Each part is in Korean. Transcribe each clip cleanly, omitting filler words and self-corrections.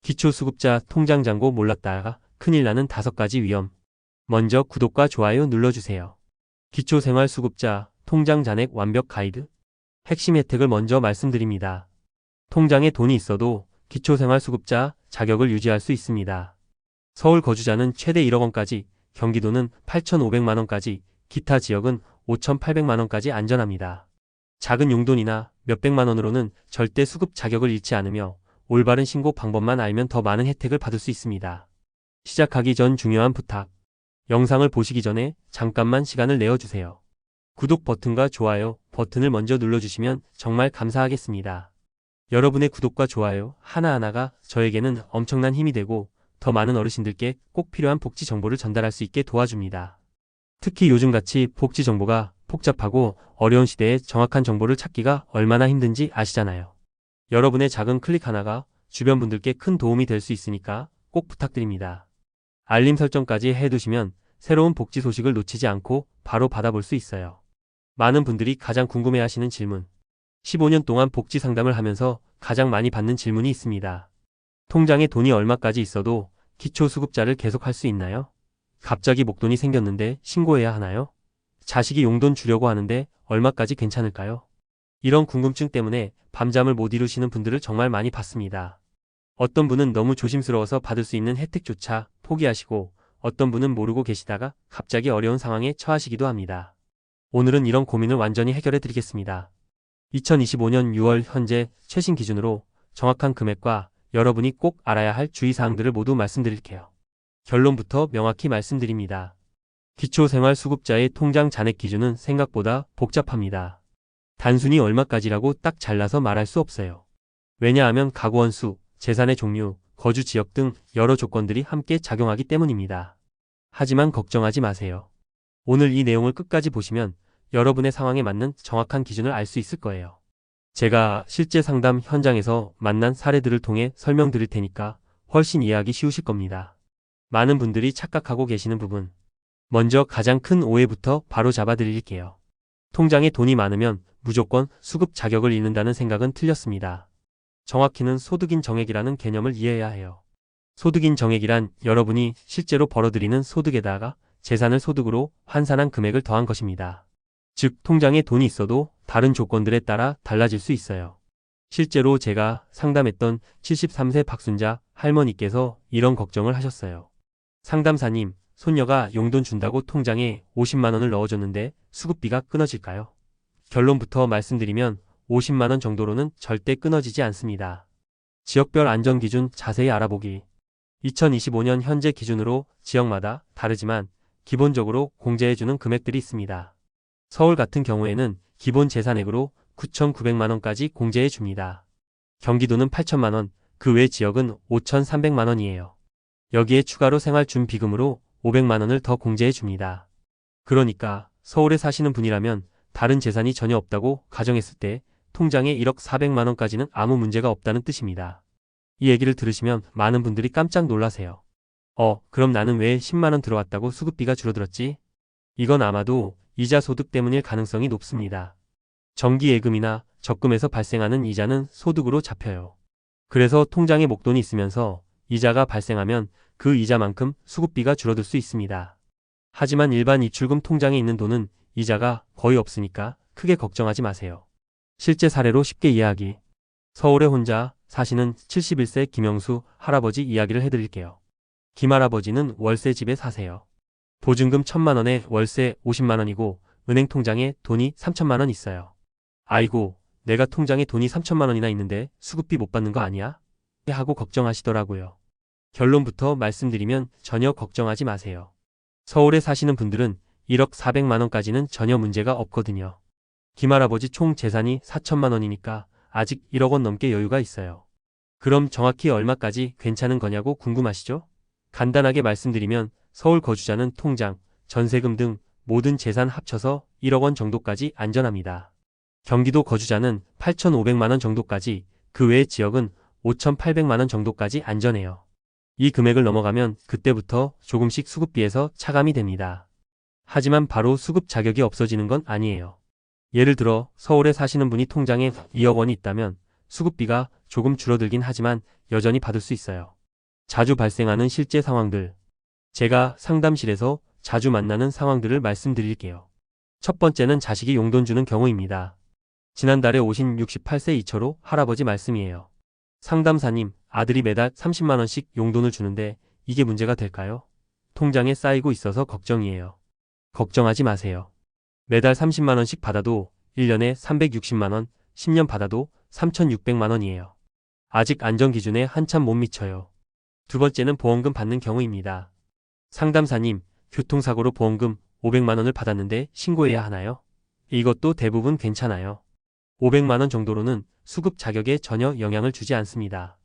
기초수급자 통장 잔고 몰랐다가 큰일 나는 5가지 위험. 먼저 구독과 좋아요 눌러주세요. 기초생활수급자 통장 잔액 완벽 가이드. 핵심 혜택을 먼저 말씀드립니다. 통장에 돈이 있어도 기초생활수급자 자격을 유지할 수 있습니다. 서울 거주자는 최대 1억 원까지, 경기도는 8,500만 원까지, 기타 지역은 5,800만 원까지 안전합니다. 작은 용돈이나 몇백만 원으로는 절대 수급 자격을 잃지 않으며 올바른 신고 방법만 알면 더 많은 혜택을 받을 수 있습니다. 시작하기 전 중요한 부탁. 영상을 보시기 전에 잠깐만 시간을 내어주세요. 구독 버튼과 좋아요 버튼을 먼저 눌러주시면 정말 감사하겠습니다. 여러분의 구독과 좋아요 하나하나가 저에게는 엄청난 힘이 되고 더 많은 어르신들께 꼭 필요한 복지 정보를 전달할 수 있게 도와줍니다. 특히 요즘같이 복지 정보가 복잡하고 어려운 시대에 정확한 정보를 찾기가 얼마나 힘든지 아시잖아요. 여러분의 작은 클릭 하나가 주변 분들께 큰 도움이 될 수 있으니까 꼭 부탁드립니다. 알림 설정까지 해두시면 새로운 복지 소식을 놓치지 않고 바로 받아볼 수 있어요. 많은 분들이 가장 궁금해하시는 질문. 15년 동안 복지 상담을 하면서 가장 많이 받는 질문이 있습니다. 통장에 돈이 얼마까지 있어도 기초수급자를 계속 할 수 있나요? 갑자기 목돈이 생겼는데 신고해야 하나요? 자식이 용돈 주려고 하는데 얼마까지 괜찮을까요? 이런 궁금증 때문에 밤잠을 못 이루시는 분들을 정말 많이 봤습니다. 어떤 분은 너무 조심스러워서 받을 수 있는 혜택조차 포기하시고 어떤 분은 모르고 계시다가 갑자기 어려운 상황에 처하시기도 합니다. 오늘은 이런 고민을 완전히 해결해 드리겠습니다. 2025년 6월 현재 최신 기준으로 정확한 금액과 여러분이 꼭 알아야 할 주의사항들을 모두 말씀드릴게요. 결론부터 명확히 말씀드립니다. 기초생활수급자의 통장 잔액 기준은 생각보다 복잡합니다. 단순히 얼마까지라고 딱 잘라서 말할 수 없어요. 왜냐하면 가구 원수, 재산의 종류, 거주 지역 등 여러 조건들이 함께 작용하기 때문입니다. 하지만 걱정하지 마세요. 오늘 이 내용을 끝까지 보시면 여러분의 상황에 맞는 정확한 기준을 알 수 있을 거예요. 제가 실제 상담 현장에서 만난 사례들을 통해 설명드릴 테니까 훨씬 이해하기 쉬우실 겁니다. 많은 분들이 착각하고 계시는 부분. 먼저 가장 큰 오해부터 바로 잡아드릴게요. 통장에 돈이 많으면 무조건 수급 자격을 잃는다는 생각은 틀렸습니다. 정확히는 소득인 정액이라는 개념을 이해해야 해요. 소득인 정액이란 여러분이 실제로 벌어들이는 소득에다가 재산을 소득으로 환산한 금액을 더한 것입니다. 즉, 통장에 돈이 있어도 다른 조건들에 따라 달라질 수 있어요. 실제로 제가 상담했던 73세 박순자 할머니께서 이런 걱정을 하셨어요. 상담사님, 손녀가 용돈 준다고 통장에 50만 원을 넣어줬는데 수급비가 끊어질까요? 결론부터 말씀드리면 50만 원 정도로는 절대 끊어지지 않습니다. 지역별 안전기준 자세히 알아보기. 2025년 현재 기준으로 지역마다 다르지만 기본적으로 공제해주는 금액들이 있습니다. 서울 같은 경우에는 기본 재산액으로 9,900만 원까지 공제해 줍니다. 경기도는 8천만 원, 그 외 지역은 5,300만 원이에요. 여기에 추가로 생활준비금으로 500만 원을 더 공제해 줍니다. 그러니까 서울에 사시는 분이라면 다른 재산이 전혀 없다고 가정했을 때 통장에 1억 400만 원까지는 아무 문제가 없다는 뜻입니다. 이 얘기를 들으시면 많은 분들이 깜짝 놀라세요. 그럼 나는 왜 10만 원 들어왔다고 수급비가 줄어들었지? 이건 아마도 이자 소득 때문일 가능성이 높습니다. 정기예금이나 적금에서 발생하는 이자는 소득으로 잡혀요. 그래서 통장에 목돈이 있으면서 이자가 발생하면 그 이자만큼 수급비가 줄어들 수 있습니다. 하지만 일반 입출금 통장에 있는 돈은 이자가 거의 없으니까 크게 걱정하지 마세요. 실제 사례로 쉽게 이해하기. 서울에 혼자 사시는 71세 김영수 할아버지 이야기를 해드릴게요. 김할아버지는 월세 집에 사세요. 보증금 1,000만 원에 월세 50만 원이고 은행 통장에 돈이 3천만 원 있어요. 아이고, 내가 통장에 돈이 3천만 원이나 있는데 수급비 못 받는 거 아니야? 하고 걱정하시더라고요. 결론부터 말씀드리면 전혀 걱정하지 마세요. 서울에 사시는 분들은 1억 400만 원까지는 전혀 문제가 없거든요. 김할아버지 총 재산이 4천만 원이니까 아직 1억 원 넘게 여유가 있어요. 그럼 정확히 얼마까지 괜찮은 거냐고 궁금하시죠? 간단하게 말씀드리면 서울 거주자는 통장, 전세금 등 모든 재산 합쳐서 1억 원 정도까지 안전합니다. 경기도 거주자는 8,500만 원 정도까지, 그 외의 지역은 5,800만 원 정도까지 안전해요. 이 금액을 넘어가면 그때부터 조금씩 수급비에서 차감이 됩니다. 하지만 바로 수급 자격이 없어지는 건 아니에요. 예를 들어 서울에 사시는 분이 통장에 2억 원이 있다면 수급비가 조금 줄어들긴 하지만 여전히 받을 수 있어요. 자주 발생하는 실제 상황들. 제가 상담실에서 자주 만나는 상황들을 말씀드릴게요. 첫 번째는 자식이 용돈 주는 경우입니다. 지난달에 오신 68세 이철호 할아버지 말씀이에요. 상담사님, 아들이 매달 30만 원씩 용돈을 주는데 이게 문제가 될까요? 통장에 쌓이고 있어서 걱정이에요. 걱정하지 마세요. 매달 30만 원씩 받아도 1년에 360만 원, 10년 받아도 3,600만 원이에요. 아직 안전 기준에 한참 못 미쳐요. 두 번째는 보험금 받는 경우입니다. 상담사님, 교통사고로 보험금 500만 원을 받았는데 신고해야 하나요? 이것도 대부분 괜찮아요. 500만 원 정도로는 수급 자격에 전혀 영향을 주지 않습니다.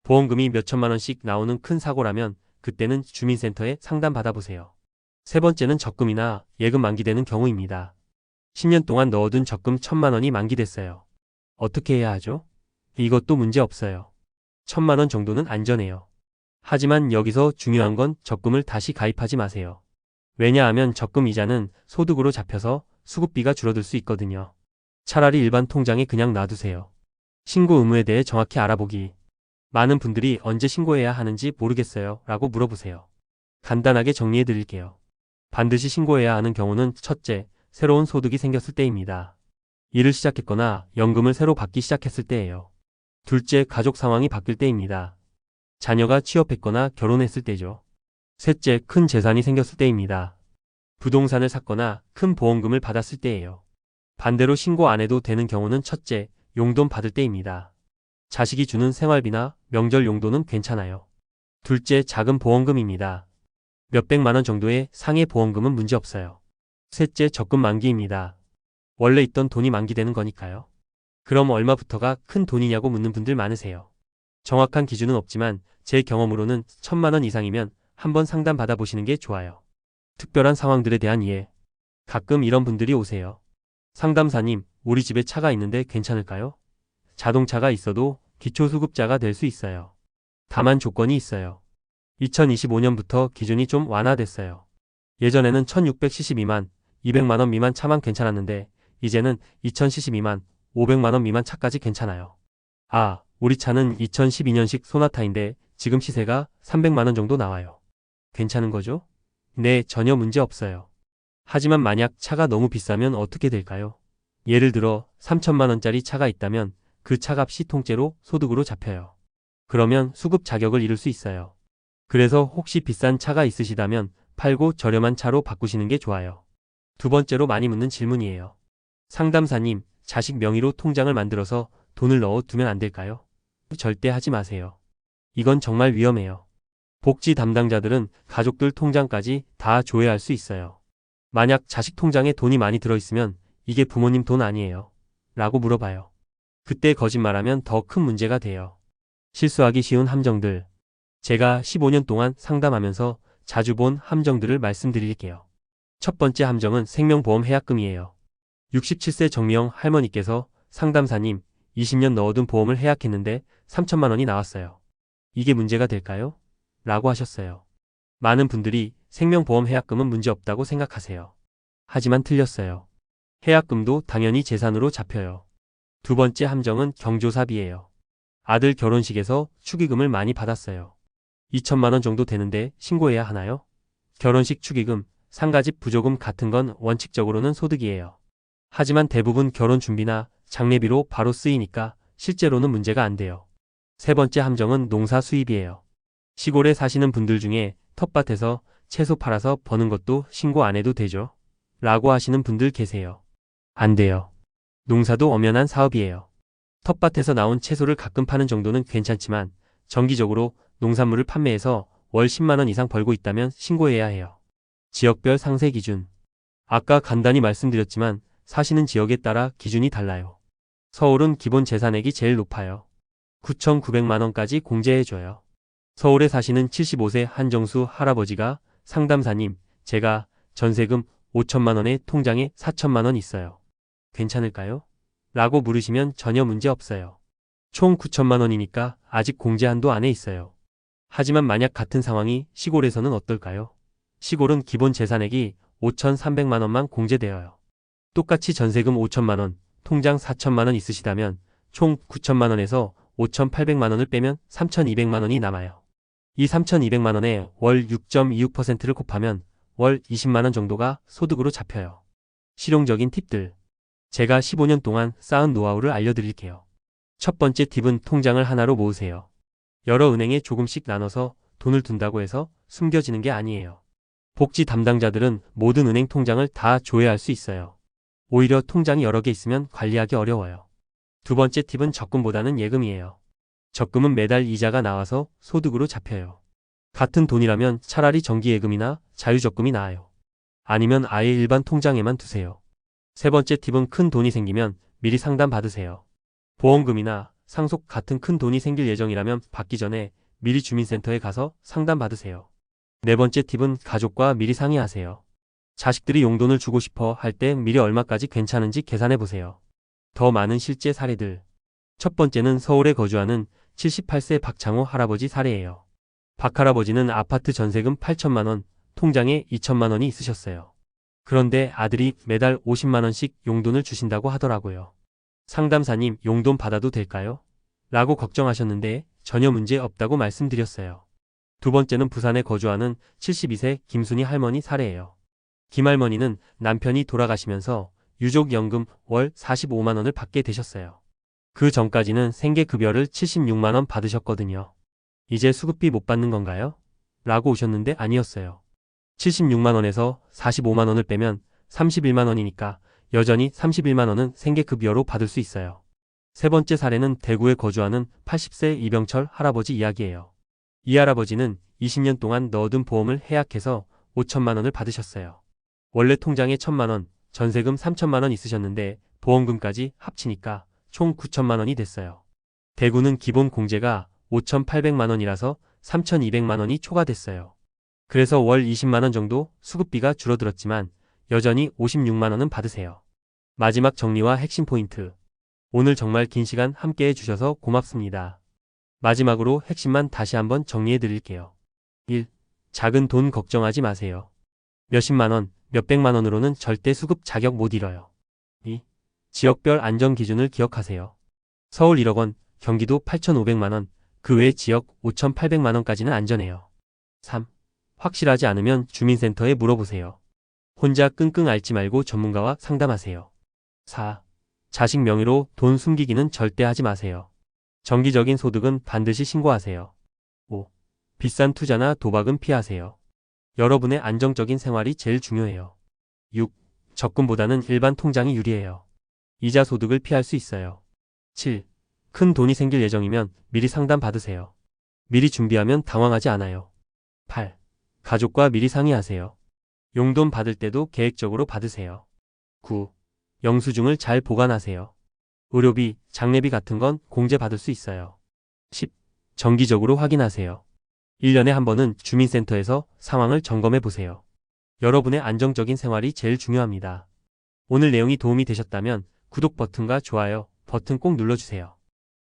보험금이 몇천만 원씩 나오는 큰 사고라면 그때는 주민센터에 상담 받아보세요. 세 번째는 적금이나 예금 만기되는 경우입니다. 10년 동안 넣어둔 적금 1,000만 원이 만기됐어요. 어떻게 해야 하죠? 이것도 문제 없어요. 1,000만 원 정도는 안전해요. 하지만 여기서 중요한 건 적금을 다시 가입하지 마세요. 왜냐하면 적금 이자는 소득으로 잡혀서 수급비가 줄어들 수 있거든요. 차라리 일반 통장에 그냥 놔두세요. 신고 의무에 대해 정확히 알아보기. 많은 분들이 언제 신고해야 하는지 모르겠어요 라고 물어보세요. 간단하게 정리해 드릴게요. 반드시 신고해야 하는 경우는 첫째, 새로운 소득이 생겼을 때입니다. 일을 시작했거나 연금을 새로 받기 시작했을 때예요. 둘째, 가족 상황이 바뀔 때입니다. 자녀가 취업했거나 결혼했을 때죠. 셋째, 큰 재산이 생겼을 때입니다. 부동산을 샀거나 큰 보험금을 받았을 때예요. 반대로 신고 안 해도 되는 경우는 첫째, 용돈 받을 때입니다. 자식이 주는 생활비나 명절 용돈은 괜찮아요. 둘째, 작은 보험금입니다. 몇백만 원 정도의 상해 보험금은 문제없어요. 셋째, 적금 만기입니다. 원래 있던 돈이 만기되는 거니까요. 그럼 얼마부터가 큰 돈이냐고 묻는 분들 많으세요. 정확한 기준은 없지만 제 경험으로는 1,000만 원 이상이면 한번 상담 받아보시는 게 좋아요. 특별한 상황들에 대한 이해. 가끔 이런 분들이 오세요. 상담사님, 우리 집에 차가 있는데 괜찮을까요? 자동차가 있어도 기초수급자가 될 수 있어요. 다만 조건이 있어요. 2025년부터 기준이 좀 완화됐어요. 예전에는 1600cc 미만, 200만 원 미만 차만 괜찮았는데 이제는 2000cc 미만, 500만 원 미만 차까지 괜찮아요. 아, 우리 차는 2012년식 소나타인데 지금 시세가 300만 원 정도 나와요. 괜찮은 거죠? 네, 전혀 문제 없어요. 하지만 만약 차가 너무 비싸면 어떻게 될까요? 예를 들어 3천만 원짜리 차가 있다면 그 차값이 통째로 소득으로 잡혀요. 그러면 수급 자격을 잃을 수 있어요. 그래서 혹시 비싼 차가 있으시다면 팔고 저렴한 차로 바꾸시는 게 좋아요. 두 번째로 많이 묻는 질문이에요. 상담사님, 자식 명의로 통장을 만들어서 돈을 넣어 두면 안 될까요? 절대 하지 마세요. 이건 정말 위험해요. 복지 담당자들은 가족들 통장까지 다 조회할 수 있어요. 만약 자식 통장에 돈이 많이 들어있으면 이게 부모님 돈 아니에요? 라고 물어봐요. 그때 거짓말하면 더 큰 문제가 돼요. 실수하기 쉬운 함정들. 제가 15년 동안 상담하면서 자주 본 함정들을 말씀드릴게요. 첫 번째 함정은 생명보험 해약금이에요. 67세 정미영 할머니께서 상담사님, 20년 넣어둔 보험을 해약했는데 3천만 원이 나왔어요. 이게 문제가 될까요? 라고 하셨어요. 많은 분들이 생명보험 해약금은 문제없다고 생각하세요. 하지만 틀렸어요. 해약금도 당연히 재산으로 잡혀요. 두 번째 함정은 경조사비예요. 아들 결혼식에서 축의금을 많이 받았어요. 2천만 원 정도 되는데 신고해야 하나요? 결혼식 축의금, 상가집 부조금 같은 건 원칙적으로는 소득이에요. 하지만 대부분 결혼 준비나 장례비로 바로 쓰이니까 실제로는 문제가 안 돼요. 세 번째 함정은 농사 수입이에요. 시골에 사시는 분들 중에 텃밭에서 채소 팔아서 버는 것도 신고 안 해도 되죠? 라고 하시는 분들 계세요. 안 돼요. 농사도 엄연한 사업이에요. 텃밭에서 나온 채소를 가끔 파는 정도는 괜찮지만 정기적으로 농산물을 판매해서 월 10만 원 이상 벌고 있다면 신고해야 해요. 지역별 상세 기준. 아까 간단히 말씀드렸지만 사시는 지역에 따라 기준이 달라요. 서울은 기본 재산액이 제일 높아요. 9,900만 원까지 공제해줘요. 서울에 사시는 75세 한정수 할아버지가 상담사님, 제가 전세금 5천만 원에 통장에 4천만 원 있어요. 괜찮을까요? 라고 물으시면 전혀 문제 없어요. 총 9천만 원이니까 아직 공제 한도 안에 있어요. 하지만 만약 같은 상황이 시골에서는 어떨까요? 시골은 기본 재산액이 5,300만 원만 공제되어요. 똑같이 전세금 5천만 원, 통장 4천만 원 있으시다면 총 9천만 원에서 5,800만 원을 빼면 3,200만 원이 남아요. 이 3,200만 원에 월 6.26%를 곱하면 월 20만 원 정도가 소득으로 잡혀요. 실용적인 팁들. 제가 15년 동안 쌓은 노하우를 알려드릴게요. 첫 번째 팁은 통장을 하나로 모으세요. 여러 은행에 조금씩 나눠서 돈을 둔다고 해서 숨겨지는 게 아니에요. 복지 담당자들은 모든 은행 통장을 다 조회할 수 있어요. 오히려 통장이 여러 개 있으면 관리하기 어려워요. 두 번째 팁은 적금보다는 예금이에요. 적금은 매달 이자가 나와서 소득으로 잡혀요. 같은 돈이라면 차라리 정기예금이나 자유적금이 나아요. 아니면 아예 일반 통장에만 두세요. 세 번째 팁은 큰 돈이 생기면 미리 상담 받으세요. 보험금이나 상속 같은 큰 돈이 생길 예정이라면 받기 전에 미리 주민센터에 가서 상담 받으세요. 네 번째 팁은 가족과 미리 상의하세요. 자식들이 용돈을 주고 싶어 할 때 미리 얼마까지 괜찮은지 계산해 보세요. 더 많은 실제 사례들. 첫 번째는 서울에 거주하는 78세 박창호 할아버지 사례예요. 박 할아버지는 아파트 전세금 8천만 원, 통장에 2천만 원이 있으셨어요. 그런데 아들이 매달 50만 원씩 용돈을 주신다고 하더라고요. 상담사님, 용돈 받아도 될까요? 라고 걱정하셨는데 전혀 문제 없다고 말씀드렸어요. 두 번째는 부산에 거주하는 72세 김순희 할머니 사례예요. 김 할머니는 남편이 돌아가시면서 유족연금 월 45만 원을 받게 되셨어요. 그 전까지는 생계급여를 76만 원 받으셨거든요. 이제 수급비 못 받는 건가요? 라고 오셨는데 아니었어요. 76만 원에서 45만 원을 빼면 31만 원이니까 여전히 31만 원은 생계급여로 받을 수 있어요. 세 번째 사례는 대구에 거주하는 80세 이병철 할아버지 이야기예요. 이 할아버지는 20년 동안 넣어둔 보험을 해약해서 5천만 원을 받으셨어요. 원래 통장에 1천만 원, 전세금 3천만 원 있으셨는데 보험금까지 합치니까 총 9천만 원이 됐어요. 대구는 기본 공제가 5,800만 원이라서 3,200만 원이 초과됐어요. 그래서 월 20만 원 정도 수급비가 줄어들었지만 여전히 56만 원은 받으세요. 마지막 정리와 핵심 포인트. 오늘 정말 긴 시간 함께 해주셔서 고맙습니다. 마지막으로 핵심만 다시 한번 정리해 드릴게요. 1. 작은 돈 걱정하지 마세요. 몇십만 원, 몇백만 원으로는 절대 수급 자격 못 잃어요. 2. 지역별 안정 기준을 기억하세요. 서울 1억 원, 경기도 8,500만 원, 그 외 지역 5,800만 원까지는 안전해요. 3. 확실하지 않으면 주민센터에 물어보세요. 혼자 끙끙 앓지 말고 전문가와 상담하세요. 4. 자식 명의로 돈 숨기기는 절대 하지 마세요. 정기적인 소득은 반드시 신고하세요. 5. 비싼 투자나 도박은 피하세요. 여러분의 안정적인 생활이 제일 중요해요. 6. 적금보다는 일반 통장이 유리해요. 이자 소득을 피할 수 있어요. 7. 큰 돈이 생길 예정이면 미리 상담 받으세요. 미리 준비하면 당황하지 않아요. 8. 가족과 미리 상의하세요. 용돈 받을 때도 계획적으로 받으세요. 9. 영수증을 잘 보관하세요. 의료비, 장례비 같은 건 공제받을 수 있어요. 10. 정기적으로 확인하세요. 1년에 한 번은 주민센터에서 상황을 점검해 보세요. 여러분의 안정적인 생활이 제일 중요합니다. 오늘 내용이 도움이 되셨다면 구독 버튼과 좋아요 버튼 꼭 눌러주세요.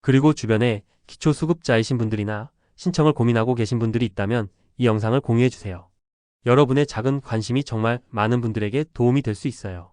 그리고 주변에 기초수급자이신 분들이나 신청을 고민하고 계신 분들이 있다면 이 영상을 공유해 주세요. 여러분의 작은 관심이 정말 많은 분들에게 도움이 될 수 있어요.